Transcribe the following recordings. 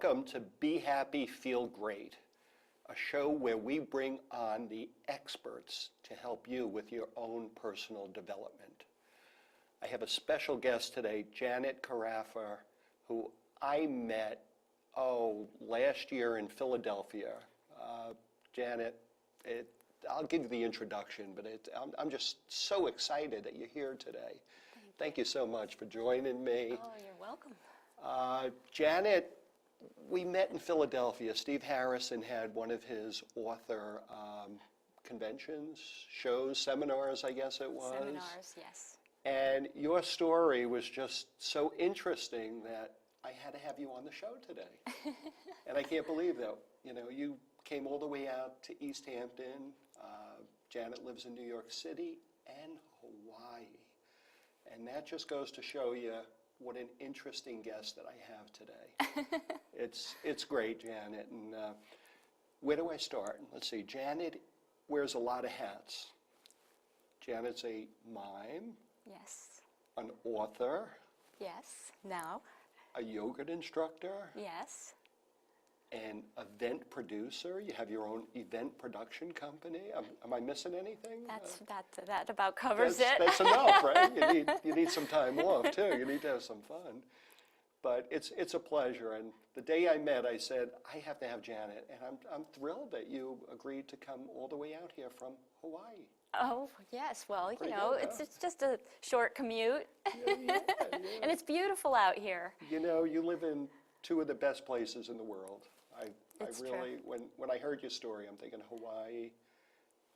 Welcome to Be Happy, Feel Great, a show where we bring on the experts to help you with your own personal development. I have a special guest today, Janet Carafa, who I met, last year in Philadelphia. Janet, I'll give you the introduction, but I'm just so excited that you're here today. Thank you so much for joining me. Oh, you're welcome. Janet, we met in Philadelphia. Steve Harrison had one of his author conventions, shows, seminars, I guess it was. Seminars, yes. And your story was just so interesting that I had to have you on the show today. And I can't believe that, you came all the way out to East Hampton. Janet lives in New York City and Hawaii. And that just goes to show you what an interesting guest that I have today. It's great, Janet. And where do I start? Let's see. Janet wears a lot of hats. Janet's a mime. Yes. An author. Yes. Now. A yoga instructor. Yes. An event producer. You have your own event production company. Am I missing anything? That about covers it. That's enough, right? You need some time off too. You need to have some fun. But it's a pleasure. And the day I met, I said I have to have Janet, and I'm thrilled that you agreed to come all the way out here from Hawaii. Oh yes. Well, Pretty good, it's just a short commute, Yeah. and it's beautiful out here. You live in two of the best places in the world. It's I really, true. when I heard your story, I'm thinking Hawaii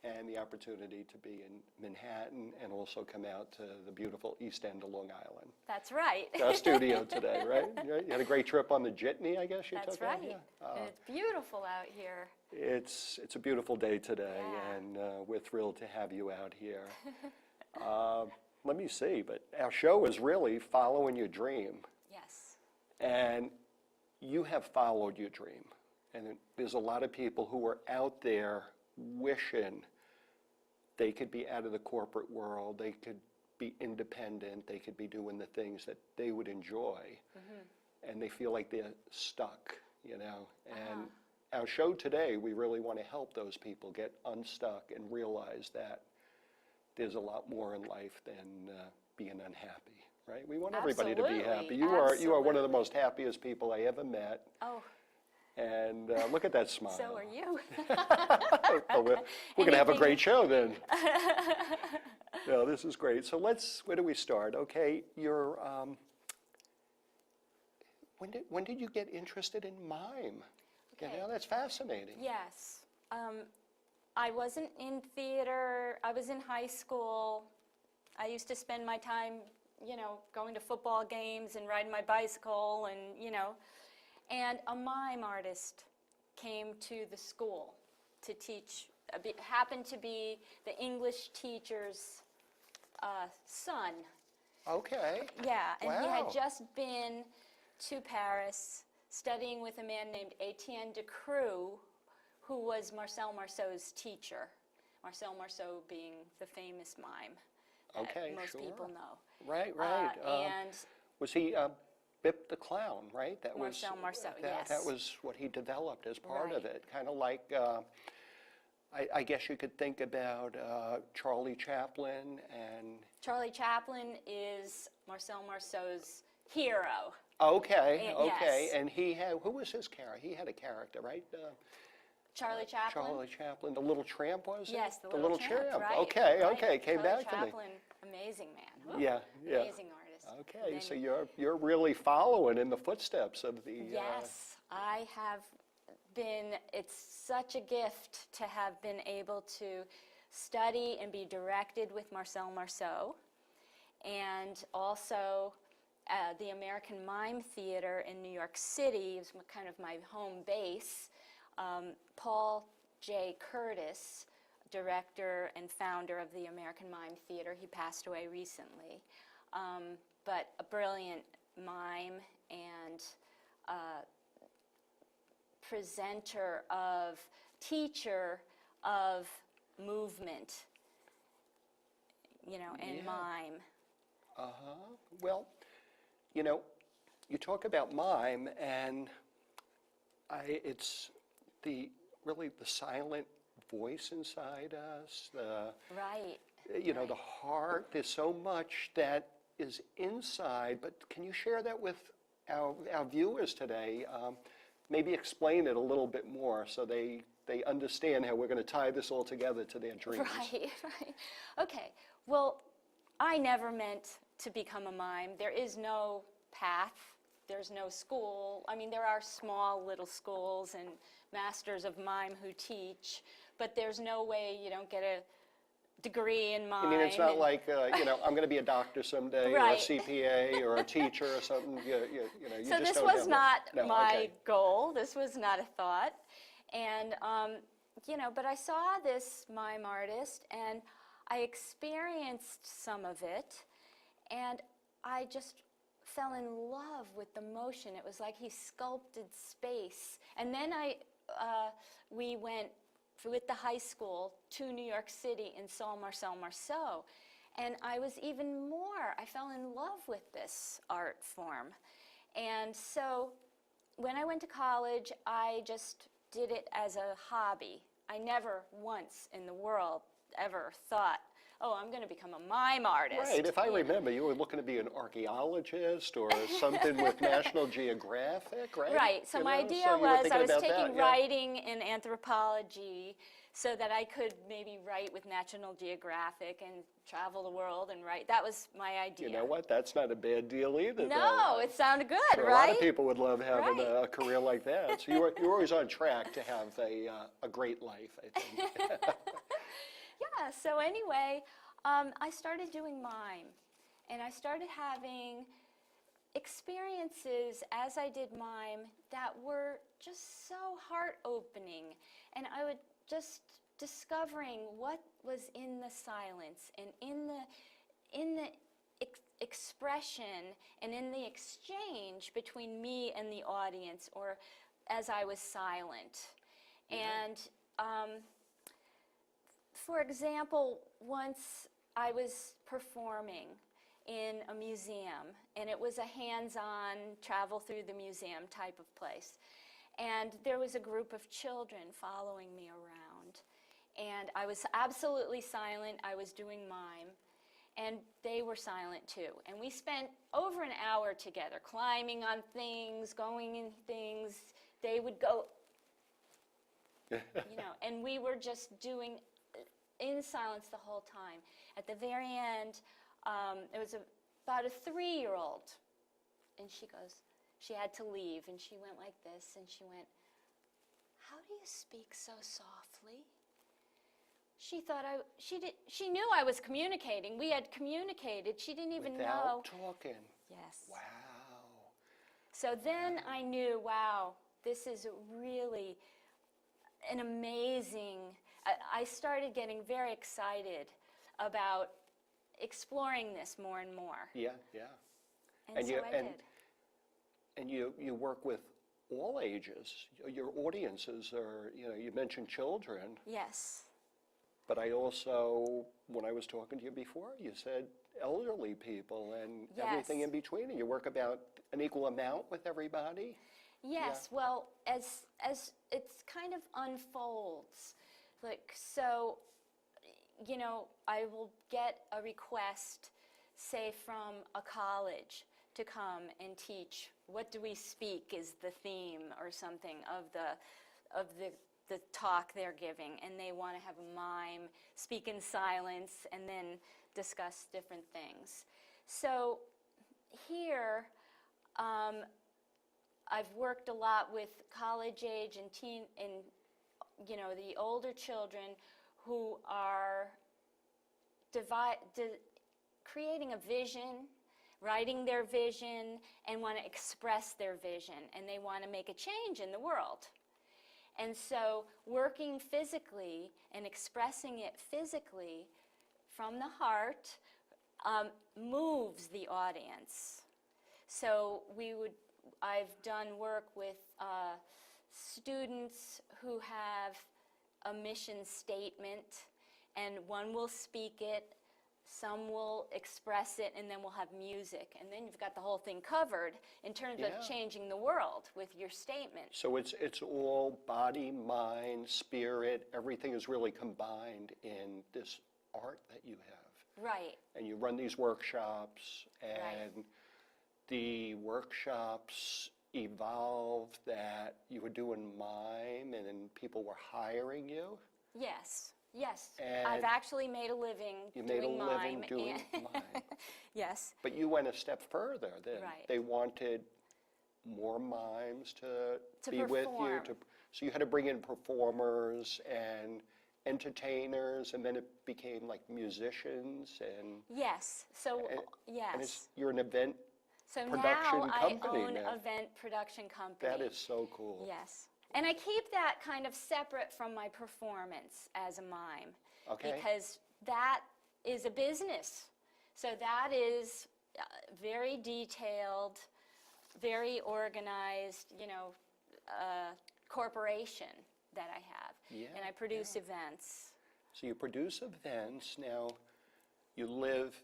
and the opportunity to be in Manhattan and also come out to the beautiful East End of Long Island. That's right. Our studio today, right? You had a great trip on the jitney, I guess you That's took right. on? Yeah. And it's beautiful out here. It's a beautiful day today, Yeah. and we're thrilled to have you out here. Let me see, but our show is really following your dream. Yes. And you have followed your dream. And there's a lot of people who are out there wishing they could be out of the corporate world, they could be independent, they could be doing the things that they would enjoy. Mm-hmm. And they feel like they're stuck, And our show today, we really want to help those people get unstuck and realize that there's a lot more in life than being unhappy. Right? We want everybody to be happy. You are one of the most happiest people I ever met. Oh. And look at that smile. So are you. Well, we're going to have a great show then. No, this is great. So where do we start? Okay, when did you get interested in mime? Okay. That's fascinating. Yes. I wasn't in theater. I was in high school. I used to spend my time, going to football games and riding my bicycle and a mime artist came to the school to teach, happened to be the English teacher's son. Okay. Yeah, and he Wow. had just been to Paris studying with a man named Etienne Decroux, who was Marcel Marceau's teacher. Marcel Marceau being the famous mime that most people know. Right. And was he Bip the Clown, right? That Marcel Marceau, yes. That was what he developed as part of Right. it. Kind of like, I guess you could think about Charlie Chaplin and... Charlie Chaplin is Marcel Marceau's hero. Okay. Yes. And who was his character? He had a character, right? Charlie Chaplin? Charlie Chaplin, the little tramp, was it? Yes, the little tramp, right. Okay, Right. came Charlie back to me. Chaplin, amazing man. Yeah. Amazing artist. Okay, And so you're really following in the footsteps of the... Yes, I have been, it's such a gift to have been able to study and be directed with Marcel Marceau, and also the American Mime Theater in New York City is kind of my home base. Paul J. Curtis, director and founder of the American Mime Theater, he passed away recently, but a brilliant mime and presenter teacher of movement, and mime. Well, you talk about mime, and It's really the silent voice inside us, Right. the heart. There's so much that is inside, but can you share that with our viewers today? Maybe explain it a little bit more so they understand how we're going to tie this all together to their dreams. Right, right. Okay, well, I never meant to become a mime. There is no path. There's no school. I mean, there are small little schools and masters of mime who teach, but there's no way you don't get a degree in mime. I mean, it's not like, I'm going to be a doctor someday, Right. or a CPA, or a teacher, or something. You So just this don't was have not that. No, my okay. goal. This was not a thought. And, but I saw this mime artist, and I experienced some of it, and I just fell in love with the motion. It was like he sculpted space. And then we went with the high school to New York City and saw Marcel Marceau. And I fell in love with this art form. And so when I went to college, I just did it as a hobby. I never once in the world ever thought, oh, I'm going to become a mime artist. Right, if I remember, you were looking to be an archaeologist or something with National Geographic, right? Right, so my idea so you were was thinking I was about taking that, yeah. writing and anthropology so that I could maybe write with National Geographic and travel the world and write. That was my idea. You know what? That's not a bad deal either. No, it sounded good, Sure, right? a lot of people would love having Right. a career like that. So you're always on track to have a great life, I think. Yeah, so anyway, I started doing mime, and I started having experiences as I did mime that were just so heart-opening, and I would just discovering what was in the silence and in the expression and in the exchange between me and the audience, or as I was silent. And for example, once I was performing in a museum, and it was a hands-on travel through the museum type of place. And there was a group of children following me around. And I was absolutely silent. I was doing mime. And they were silent too. And we spent over an hour together, climbing on things, going in things. They would go, and we were just doing in silence the whole time. At the very end, it was about a 3-year-old, and she had to leave, and she went like this, and she went, "How do you speak so softly?" She thought she knew I was communicating. We had communicated. She didn't even know. Without talking. Yes. Wow. So then I knew, wow, this is really an amazing, I started getting very excited about exploring this more and more. Yeah, yeah. And so I did. And you work with all ages. Your audiences are, you mentioned children, Yes. but I also, when I was talking to you before, you said elderly people and everything Yes. in between. And you work about an equal amount with everybody? Yes, well, as it's kind of unfolds, so, I will get a request, say from a college, to come and teach. What do we speak is the theme or something of the talk they're giving, and they want to have a mime, speak in silence, and then discuss different things. So here, I've worked a lot with college age and teen, and the older children who are creating a vision, writing their vision, and want to express their vision, and they want to make a change in the world. And so working physically and expressing it physically from the heart moves the audience. So I've done work with students who have a mission statement, and one will speak it some will express it, and then we'll have music. And then you've got the whole thing covered in terms Yeah. of changing the world with your statement. So it's all body, mind, spirit, everything is really combined in this art that you have. Right. And you run these workshops, and Right. the workshops evolved that you were doing mime and then people were hiring you. Yes. Yes. And I've actually made a living You doing made a living mime. doing and- mime. Yes. But you went a step further then. Right. They wanted more mimes to be with you. perform. So you had to bring in performers and entertainers, and then it became like musicians and Yes. So, and yes. you're an event. So production now I company own now. event production company. That is so cool. Yes. And I keep that kind of separate from my performance as a mime. Okay. Because that is a business. So that is very detailed, very organized, corporation that I have. Yeah, And I produce events. So you produce events. Now, you live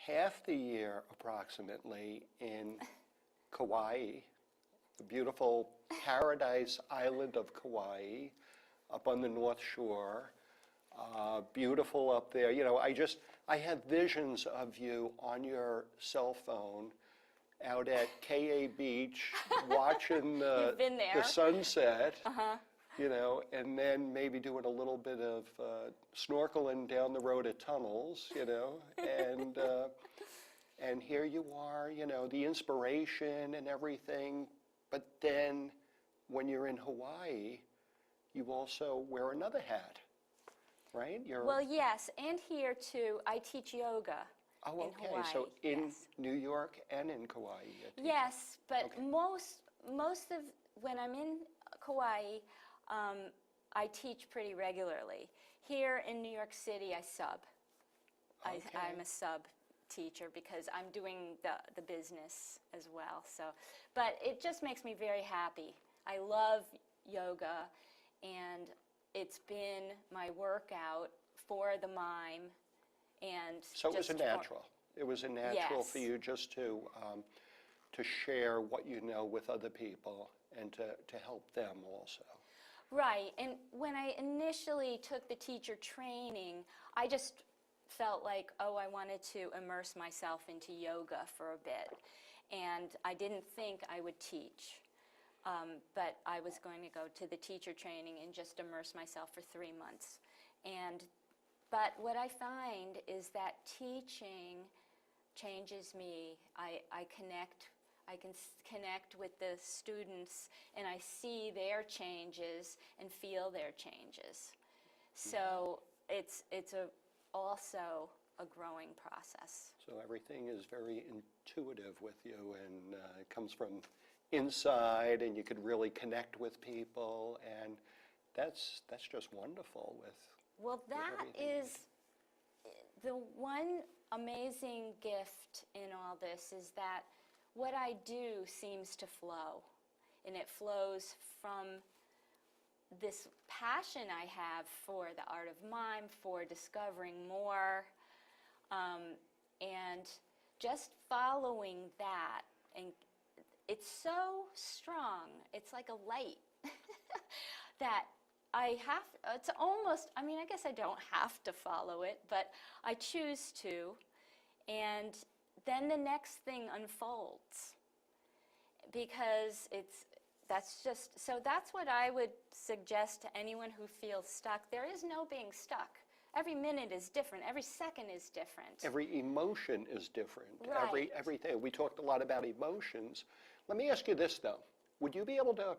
half the year approximately in Kauai, the beautiful paradise island of Kauai, up on the North Shore. Beautiful up there. I have visions of you on your cell phone out at KA Beach watching You've been there. the sunset. And then maybe doing a little bit of snorkeling down the road at tunnels, and here you are, the inspiration and everything. But then when you're in Hawaii, you also wear another hat, right? Well, yes, and here too, I teach yoga in okay. Hawaii. So in yes. New York and in Kauai. you teach. Yes, but Okay. most of when I'm in Kauai, I teach pretty regularly. Here in New York City, I sub. Okay. I'm a sub teacher because I'm doing the business as well. So, but it just makes me very happy. I love yoga, and it's been my workout for the mime, and So it was a just for- natural. It was a natural for Yes. you just to share what you know with other people and to help them also. Right, and when I initially took the teacher training, I just felt like, I wanted to immerse myself into yoga for a bit. And I didn't think I would teach, but I was going to go to the teacher training and just immerse myself for 3 months. But what I find is that teaching changes me. I can connect with the students, and I see their changes and feel their changes. So it's also a growing process. So everything is very intuitive with you, and it comes from inside, and you could really connect with people, and that's just wonderful with. Well, that everything. is the one amazing gift in all this, is that what I do seems to flow, and it flows from this passion I have for the art of mime, for discovering more, and just following that. And it's so strong, it's like a light that it's almost, I guess I don't have to follow it, but I choose to, and then the next thing unfolds, because that's what I would suggest to anyone who feels stuck. There is no being stuck. Every minute is different. Every second is different. Every emotion is different. Right. Everything. We talked a lot about emotions. Let me ask you this, though. Would you be able to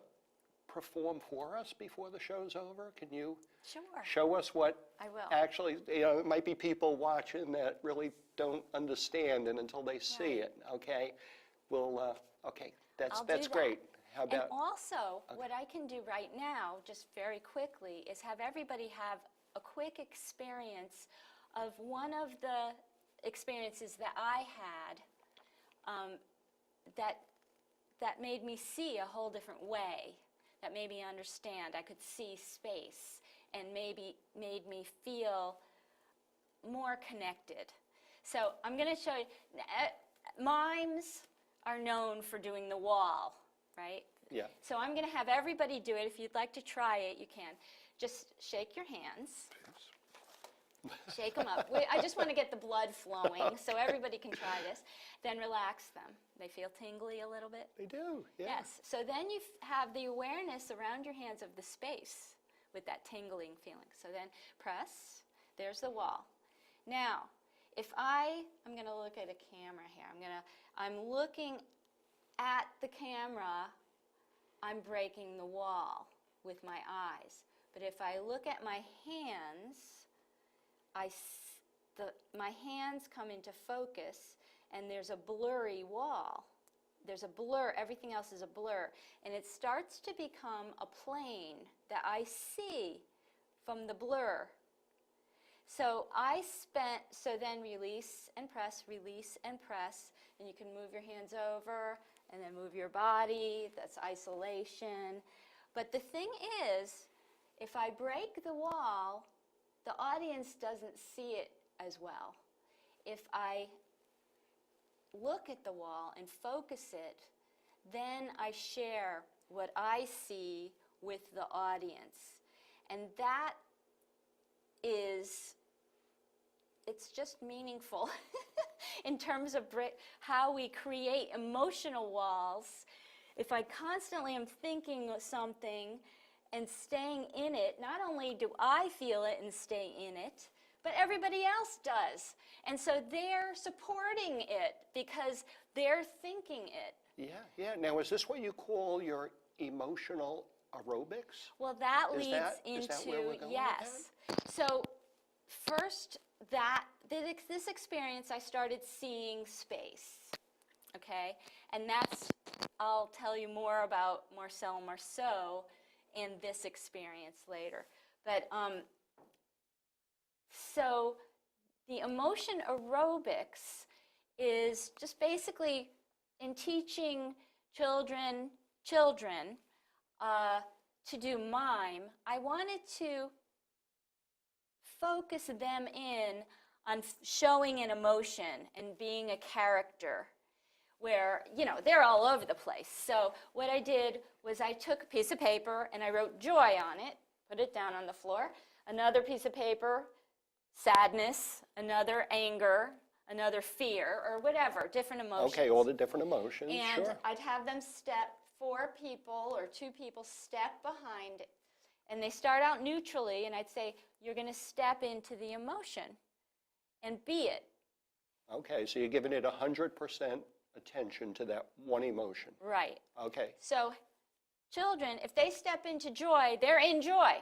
perform for us before the show's over? Can you Sure. show us what I will. actually, it might be people watching that really don't understand, and until they see Right. it, okay? Okay, I'll do that's that. great. How And about, also, what I can do right now, just very quickly, is have everybody have a quick experience of one of the experiences that I had that made me see a whole different way, that made me understand. I could see space, and maybe made me feel more connected. So I'm going to show you, mimes are known for doing the wall, right? Yeah. So I'm going to have everybody do it. If you'd like to try it, you can. Just shake your hands. Shake them up. I just want to get the blood flowing so everybody can try this. Then relax them. They feel tingly a little bit? They do, yeah. Yes. So then you have the awareness around your hands of the space with that tingling feeling. So then press. There's the wall. Now, if I'm going to look at a camera here. I'm looking at the camera. I'm breaking the wall with my eyes. But if I look at my hands, my hands come into focus, and there's a blurry wall. There's a blur. Everything else is a blur. And it starts to become a plane that I see from the blur. So then release and press, and you can move your hands over, and then move your body. That's isolation. But the thing is, if I break the wall, the audience doesn't see it as well. If I look at the wall and focus it, then I share what I see with the audience. And that it's just meaningful in terms of how we create emotional walls. If I constantly am thinking of something and staying in it, not only do I feel it and stay in it, but everybody else does. And so they're supporting it because they're thinking it. Yeah. Now, is this what you call your emotional aerobics? Well, that Is leads that into, where we're going with yes. So first, this experience, I started seeing space, okay? And I'll tell you more about Marcel Marceau and this experience later. But so the emotion aerobics is just basically in teaching children to do mime. I wanted to focus them in on showing an emotion and being a character where, they're all over the place. So what I did was I took a piece of paper and I wrote joy on it, put it down on the floor. Another piece of paper, sadness, another anger, another fear, or whatever, different emotions. Okay, all the different emotions, and sure. I'd have them four people or two people step behind it. And they start out neutrally, and I'd say, you're going to step into the emotion and be it. Okay, so you're giving it 100% attention to that one emotion. Right. Okay. So children, if they step into joy, they're in joy.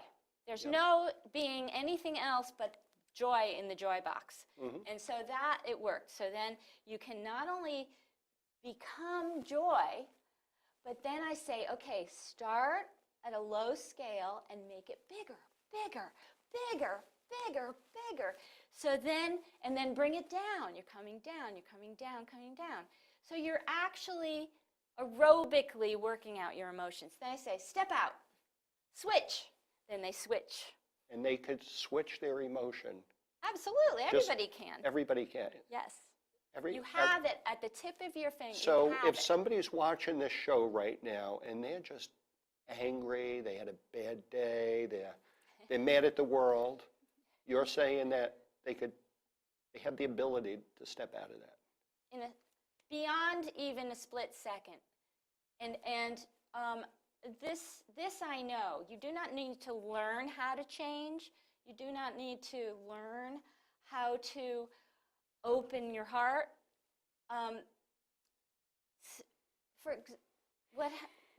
There's no being anything else but joy in the joy box. Mm-hmm. And so that, it worked. So then you can not only become joy, but then I say, okay, start at a low scale and make it bigger, bigger, bigger, bigger, bigger. So then, and then bring it down. You're coming down, you're coming down, coming down. So you're actually aerobically working out your emotions. Then I say, step out, switch. Then they switch. And they could switch their emotion. Absolutely, everybody can. Everybody can. Yes. You have it at the tip of your finger. So if somebody's watching this show right now and they're just angry, they had a bad day, they're mad at the world, you're saying that they have the ability to step out of that. Beyond even a split second. And this I know. You do not need to learn how to change. You do not need to learn how to open your heart.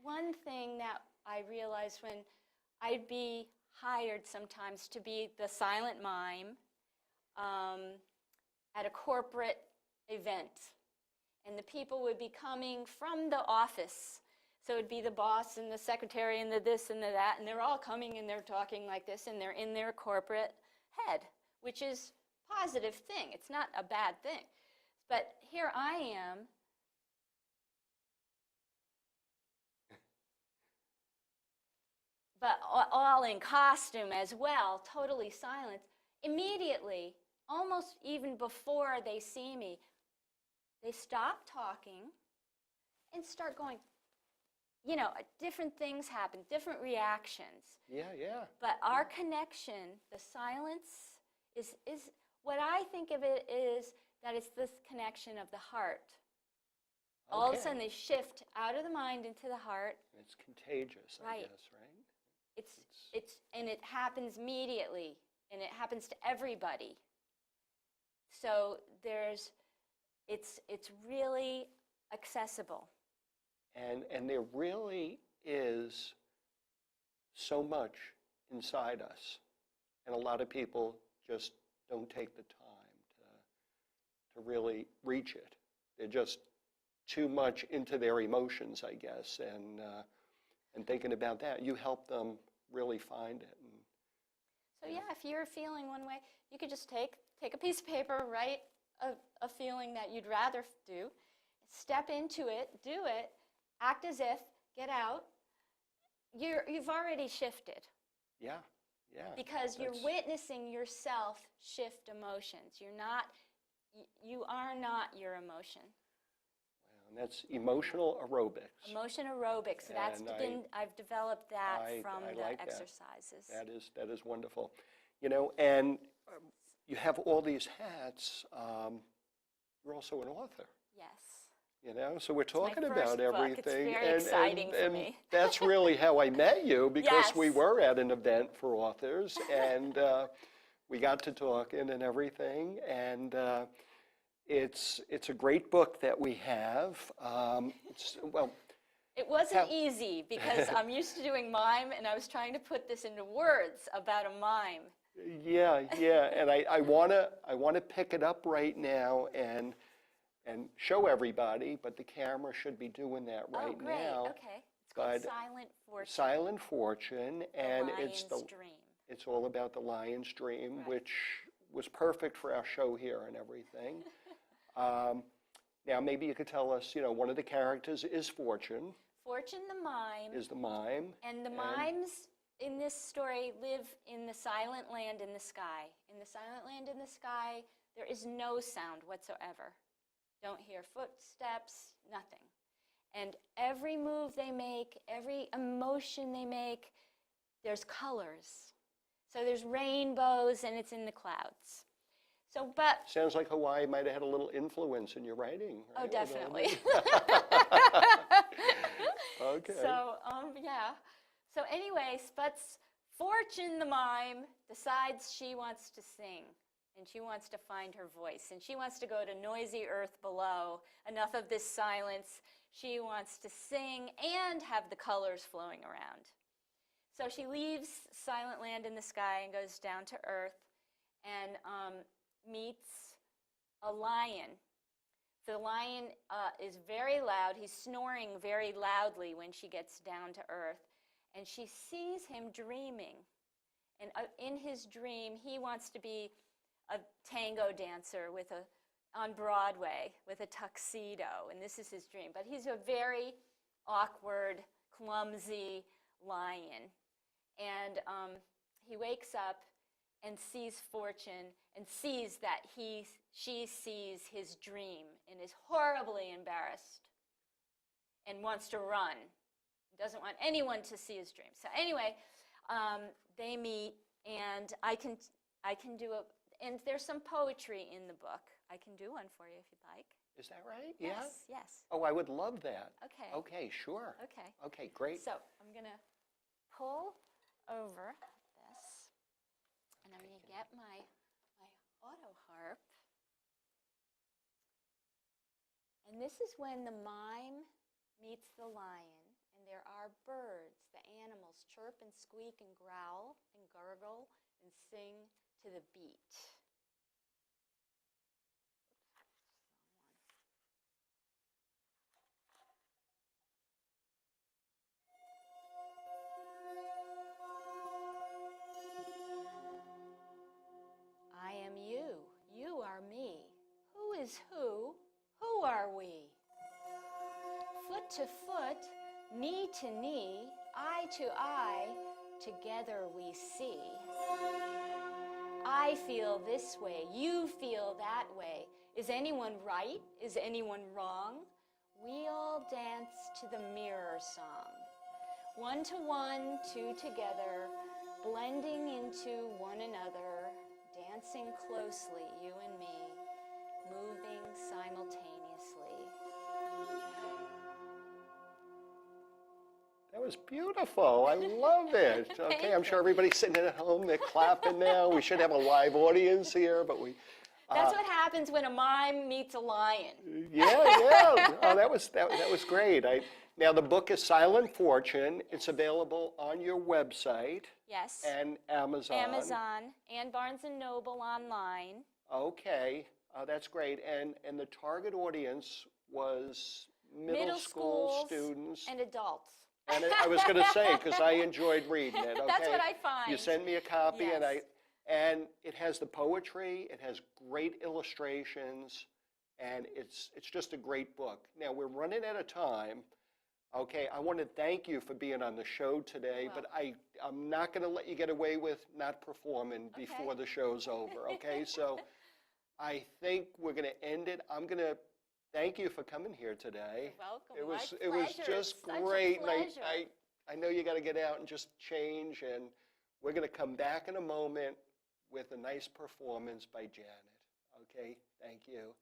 One thing that I realized when I'd be hired sometimes to be the silent mime at a corporate event, and the people would be coming from the office. So it'd be the boss and the secretary and the this and the that, and they're all coming and they're talking like this, and they're in their corporate head, which is a positive thing. It's not a bad thing. But here I am, but all in costume as well, totally silent. Immediately, almost even before they see me, they stop talking and start going, you know, different things happen, different reactions. Yeah, yeah. But our connection, the silence, is what I think of it is that it's this connection of the heart. All of a sudden they shift out of the mind into the heart. It's contagious, I guess, right? And it happens immediately, and it happens to everybody. So it's really accessible. And there really is so much inside us, and a lot of people just don't take the time to really reach it. They're just too much into their emotions, I guess, and thinking about that. You help them really find it. So yeah, if you're feeling one way, you could just take a piece of paper, write a feeling that you'd rather do, step into it, do it, act as if, get out. You've already shifted. Yeah, yeah. Because you're witnessing yourself shift emotions. You are not your emotion. Wow, and that's emotional aerobics. Emotion aerobics. I've developed that from the exercises. That is wonderful. You know, and you have all these hats. You're also an author. Yes. You know, so we're talking my first about everything. Book. It's very exciting for me. That's really how I met you, because Yes. we were at an event for authors, and we got to talking and everything. And it's a great book that we have. It wasn't easy because I'm used to doing mime, and I was trying to put this into words about a mime. Yeah, and I wanna pick it up right now and show everybody, but the camera should be doing that right great. now. Okay. It's called But Silent Fortune. Silent Fortune, and Lion's Dream. It's all about the lion's dream, which was perfect for our show here and everything. Now, maybe you could tell us, you know, one of the characters is Fortune. Fortune the mime. Is the mime. And the mimes in this story live in the silent land in the sky. In the silent land in the sky, there is no sound whatsoever. Don't hear footsteps, nothing. And every move they make, every emotion they make, there's colors. So there's rainbows, and it's in the clouds. So, but Sounds like Hawaii might have had a little influence in your writing. Right? oh, definitely. Okay. So, yeah. So anyways, but Fortune the mime decides she wants to sing, and she wants to find her voice, and she wants to go to noisy earth below. Enough of this silence. She wants to sing and have the colors flowing around. So she leaves silent land in the sky and goes down to earth and meets a lion. The lion is very loud. He's snoring very loudly when she gets down to earth. And she sees him dreaming. And in his dream, he wants to be a tango dancer on Broadway with a tuxedo. And this is his dream. But he's a very awkward, clumsy lion. And he wakes up and sees Fortune and sees that she sees his dream and is horribly embarrassed and wants to run. Doesn't want anyone to see his dream. So anyway, they meet, and I can do and there's some poetry in the book. I can do one for you if you'd like. Is that right? Yes, Yeah? yes. Oh, I would love that. Okay. Okay, sure. Okay. Okay, great. So I'm going to pull over this, and I'm going to get my auto harp. And this is when the mime meets the lion, and there are birds. The animals chirp and squeak and growl and gurgle and sing to the beat. I am you. You are me. Who is who? Who are we? Foot to foot, knee to knee, eye to eye, together we see. I feel this way, you feel that way. Is anyone right? Is anyone wrong? We all dance to the mirror song. One to one, two together, blending into one another, dancing closely, you and me, moving simultaneously. That was beautiful. I love it. Okay, I'm sure everybody's sitting at home, they're clapping now. We should have a live audience here, but we... That's what happens when a mime meets a lion. Yeah. Oh, that was great. Now, the book is Silent Fortune. It's available on your website. Yes. And Amazon. Amazon and Barnes & Noble online. Okay, that's great. And the target audience was middle school schools students. And adults. And I was going to say, because I enjoyed reading it. Okay? That's what I find. You sent me a copy, Yes. and it has the poetry, it has great illustrations, and it's just a great book. Now, we're running out of time. Okay, I want to thank you for being on the show today, but I'm not going to let you get away with not performing before the show's over, okay? So I think we're going to end it. I'm going to thank you for coming here today. You're welcome. It was just great. And I know you got to get out and just change, and we're going to come back in a moment with a nice performance by Janet. Okay, thank you.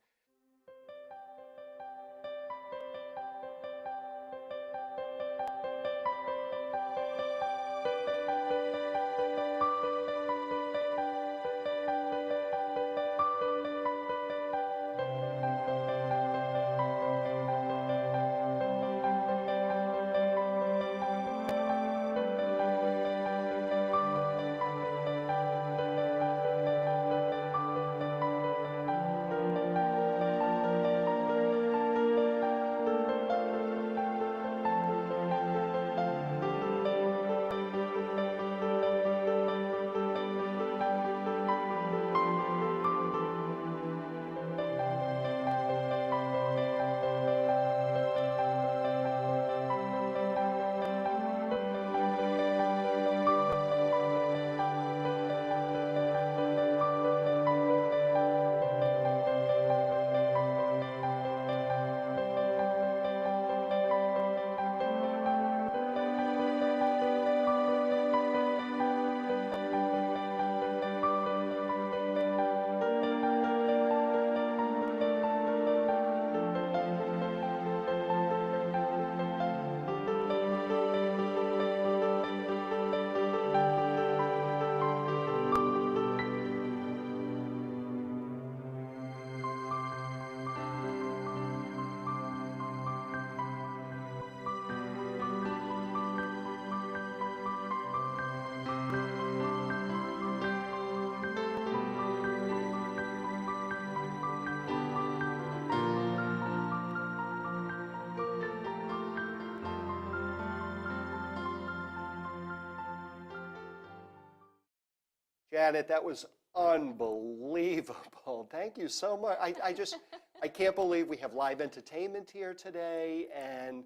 Janet, that was unbelievable. Thank you so much. I can't believe we have live entertainment here today, and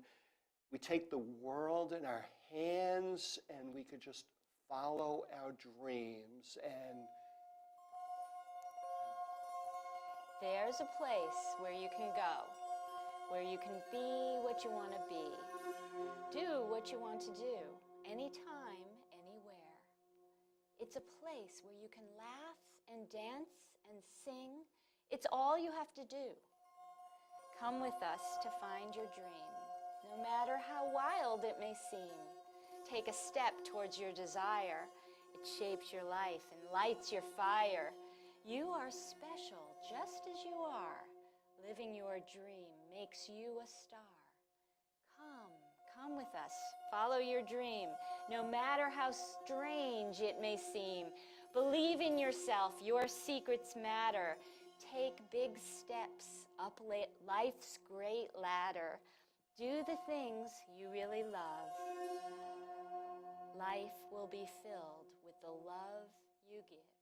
we take the world in our hands, and we could just follow our dreams. And There's a place where you can go, where you can be what you want to be, do what you want to do, anytime, anywhere. It's a place where you can laugh and dance and sing. It's all you have to do. Come with us to find your dream, no matter how wild it may seem. Take a step towards your desire. It shapes your life and lights your fire. You are special just as you are. Living your dream makes you a star. Come with us. Follow your dream, no matter how strange it may seem. Believe in yourself. Your secrets matter. Take big steps up life's great ladder. Do the things you really love. Life will be filled with the love you give.